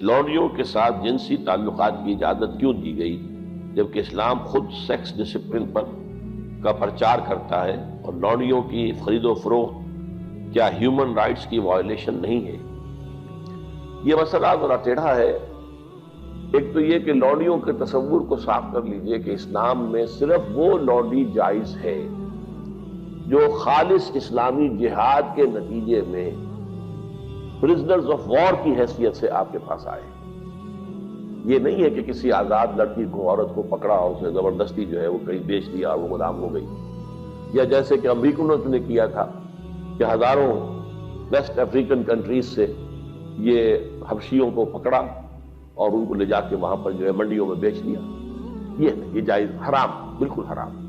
لونڈیوں کے ساتھ جنسی تعلقات کی اجازت کیوں دی گئی جبکہ اسلام خود سیکس ڈسپلن کا پرچار کرتا ہے، اور لونڈیوں کی خرید و فروخت کیا ہیومن رائٹس کی وائلیشن نہیں ہے؟ یہ مسئلہ ذرا ٹیڑھا ہے۔ ایک تو یہ کہ لونڈیوں کے تصور کو صاف کر لیجئے کہ اسلام میں صرف وہ لونڈی جائز ہے جو خالص اسلامی جہاد کے نتیجے میں پرزنرز آف وار کی حیثیت سے آپ کے پاس آئے۔ یہ نہیں ہے کہ کسی آزاد لڑکی کو، عورت کو پکڑا اور اسے زبردستی جو ہے وہ کہیں بیچ دیا اور وہ غلام ہو گئی، یا جیسے کہ امریکنوں نے کیا تھا کہ ہزاروں ویسٹ افریقن کنٹریز سے یہ حبشیوں کو پکڑا اور ان کو لے جا کے وہاں پر جو ہے منڈیوں میں بیچ دیا۔ یہ جائز، حرام، بالکل حرام۔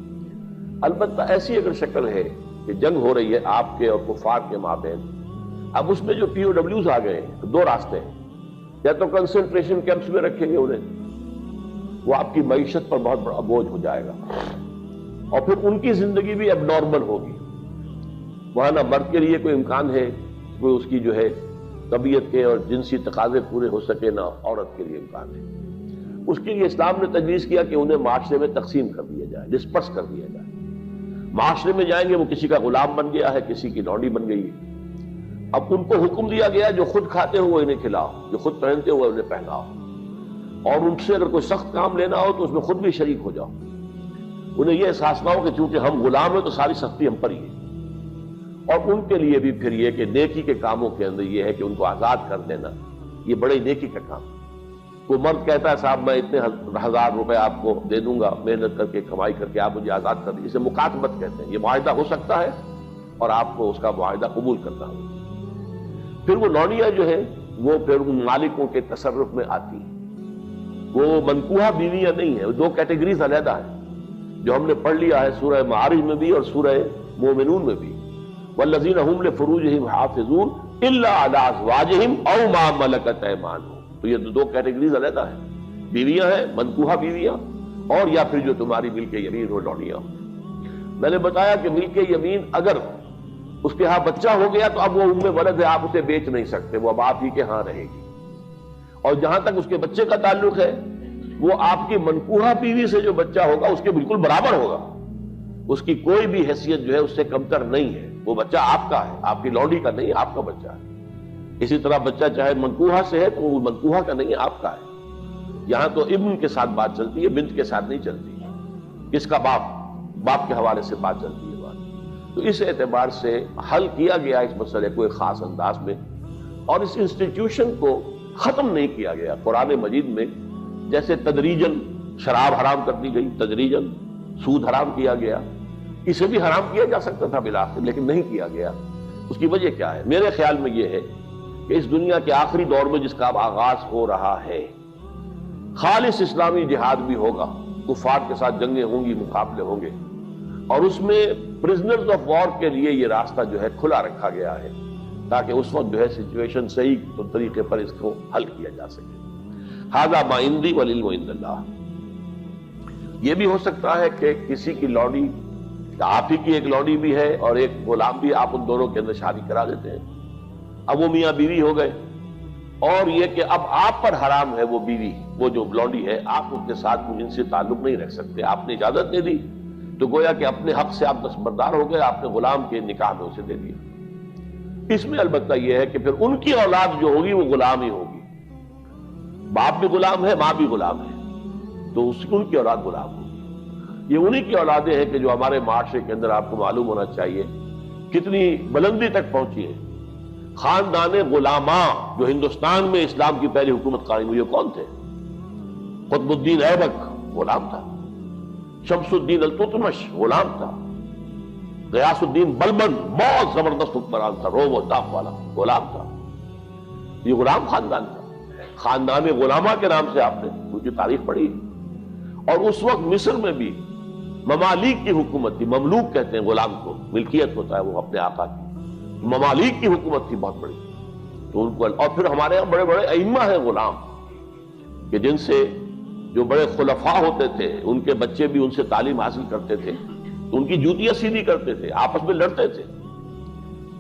البتہ ایسی اگر شکل ہے کہ جنگ ہو رہی ہے آپ کے اور کفار کے مابین، اب اس میں جو پی او ڈبلیوز آ گئے ہیں تو دو راستے ہیں، یا تو کنسنٹریشن کیمپس میں رکھیں گے انہیں، وہ آپ کی معیشت پر بہت بڑا بوجھ ہو جائے گا، اور پھر ان کی زندگی بھی اب نارمل ہوگی، وہاں نہ مرد کے لیے کوئی امکان ہے کوئی اس کی جو ہے طبیعت کے اور جنسی تقاضے پورے ہو سکے، نہ عورت کے لیے امکان ہے۔ اس کے لیے اسلام نے تجویز کیا کہ انہیں معاشرے میں تقسیم کر دیا جائے، ڈسپرس کر دیا جائے۔ معاشرے میں جائیں گے وہ کسی کا غلام بن گیا ہے، کسی کی لونڈی بن گئی ہے۔ اب ان کو حکم دیا گیا جو خود کھاتے ہو وہ انہیں کھلاؤ، جو خود پہنتے ہو انہیں پہناؤ، اور ان سے اگر کوئی سخت کام لینا ہو تو اس میں خود بھی شریک ہو جاؤ۔ انہیں یہ احساس نہ ہو کہ چونکہ ہم غلام ہیں تو ساری سختی ہم پر ہی ہے۔ اور ان کے لیے بھی پھر یہ کہ نیکی کے کاموں کے اندر یہ ہے کہ ان کو آزاد کر دینا، یہ بڑے نیکی کا کام۔ کوئی مرد کہتا ہے صاحب میں اتنے 1000 روپے آپ کو دے دوں گا محنت کر کے، کمائی کر کے، آپ مجھے آزاد کر دیں، اسے مکاتبت کہتے ہیں۔ یہ معاہدہ ہو سکتا ہے اور آپ کو اس کا معاہدہ قبول کرنا ہوگا۔ پھر وہ لونڈیاں جو ہے وہ پھر ان مالکوں کے تصرف میں آتی ہیں، وہ منکوحہ بیویاں نہیں ہیں، وہ دو کیٹیگریز علیحدہ ہیں جو ہم نے پڑھ لیا ہے سورہ معارج میں بھی اور سورہ مومنون میں بھی۔ والذین هم لفروجہم حافظون الا علی ازواجہم او ما ملکت ایمانہم، تو یہ دو کیٹیگریز علیحدہ ہیں، بیویاں ہیں منکوحہ بیویاں، اور یا پھر جو تمہاری ملک یمین ہو لونڈیاں۔ میں نے بتایا کہ ملک یمین اگر اس کے ہاں بچہ ہو گیا تو اب وہ ام ولد ہے، آپ اسے بیچ نہیں سکتے، وہ اب آپ ہی کے ہاں رہے گی، اور جہاں تک اس کے بچے کا تعلق ہے وہ آپ کی منکوحہ بیوی سے جو بچہ ہوگا اس کے بالکل برابر ہوگا، اس کی کوئی بھی حیثیت جو ہے اس سے کمتر نہیں ہے، وہ بچہ آپ کا ہے، آپ کی لونڈی کا نہیں، آپ کا بچہ ہے۔ اسی طرح بچہ چاہے منکوحہ سے ہے تو وہ منکوحہ کا نہیں، آپ کا ہے۔ یہاں تو ابن کے ساتھ بات چلتی ہے، بنت کے ساتھ نہیں چلتی، اس کا باپ کے حوالے سے بات چلتی ہے۔ تو اس اعتبار سے حل کیا گیا اس مسئلے کو ایک خاص انداز میں، اور اس انسٹیٹیوشن کو ختم نہیں کیا گیا۔ قرآن مجید میں جیسے تدریجاً شراب حرام کر دی گئی، تدریجاً سود حرام کیا گیا، اسے بھی حرام کیا جا سکتا تھا بالآخر، لیکن نہیں کیا گیا۔ اس کی وجہ کیا ہے؟ میرے خیال میں یہ ہے کہ اس دنیا کے آخری دور میں جس کا اب آغاز ہو رہا ہے، خالص اسلامی جہاد بھی ہوگا، کفار کے ساتھ جنگیں ہوں گی، مقابلے ہوں گے، اور اس میں پرزنرز آف وار کے لیے یہ راستہ جو ہے کھلا رکھا گیا ہے تاکہ اس وقت جو ہے سچویشن صحیح طریقے پر اس کو حل کیا جا سکے۔ ھذا ما عندی والعلم عند اللہ۔ یہ بھی ہو سکتا ہے کہ کسی کی لونڈی، آپ ہی کی ایک لونڈی بھی ہے اور ایک غلام بھی، آپ ان دونوں کے اندر شادی کرا دیتے ہیں، اب وہ میاں بیوی ہو گئے، اور یہ کہ اب آپ پر حرام ہے وہ بیوی، وہ جو لونڈی ہے، آپ اس کے ساتھ ان سے تعلق نہیں رکھ سکتے، آپ نے اجازت نہیں دی تو گویا کہ اپنے حق سے آپ دستبردار ہو گئے، آپ نے غلام کے نکاح میں اسے دے دیا۔ اس میں البتہ یہ ہے کہ پھر ان کی اولاد جو ہوگی وہ غلام ہی ہوگی، باپ بھی غلام ہے، ماں بھی غلام ہے، تو ان کی اولاد غلام ہوگی۔ یہ انہی کی اولادیں ہیں کہ جو ہمارے معاشرے کے اندر آپ کو معلوم ہونا چاہیے کتنی بلندی تک پہنچی ہے۔ خاندان غلاماں جو ہندوستان میں اسلام کی پہلی حکومت قائم ہوئی، کون تھے؟ قطب الدین ایبک غلام تھا، شمس الدین التتمش غلام تھا، غیاث الدین بلبن بہت زبردست حکمران تھا، روب و داغ والا، غلام تھا۔ یہ غلام خاندان تھا، خاندان غلامہ کے نام سے آپ نے ان کی تاریخ پڑھی۔ اور اس وقت مصر میں بھی ممالک کی حکومت تھی، مملوک کہتے ہیں غلام کو، ملکیت ہوتا ہے وہ اپنے آقا کی، ممالک کی حکومت تھی بہت بڑی، تو ان کو۔ اور پھر ہمارے یہاں بڑے بڑے ائمہ ہیں غلام، کہ جن سے جو بڑے خلفاء ہوتے تھے ان کے بچے بھی ان سے تعلیم حاصل کرتے تھے، تو ان کی جوتیاں سیدھی کرتے تھے، آپس میں لڑتے تھے۔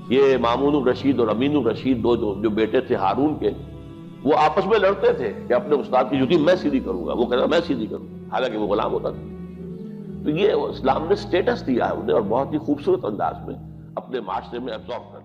یہ مامون الرشید اور امین الرشید دو جو بیٹے تھے ہارون کے، وہ آپس میں لڑتے تھے کہ اپنے استاد کی جوتی میں سیدھی کروں گا، وہ کہتا میں سیدھی کروں گا، حالانکہ وہ غلام ہوتا تھا۔ تو یہ اسلام نے سٹیٹس دیا ہے انہیں، اور بہت ہی خوبصورت انداز میں اپنے معاشرے میں ابزارو کر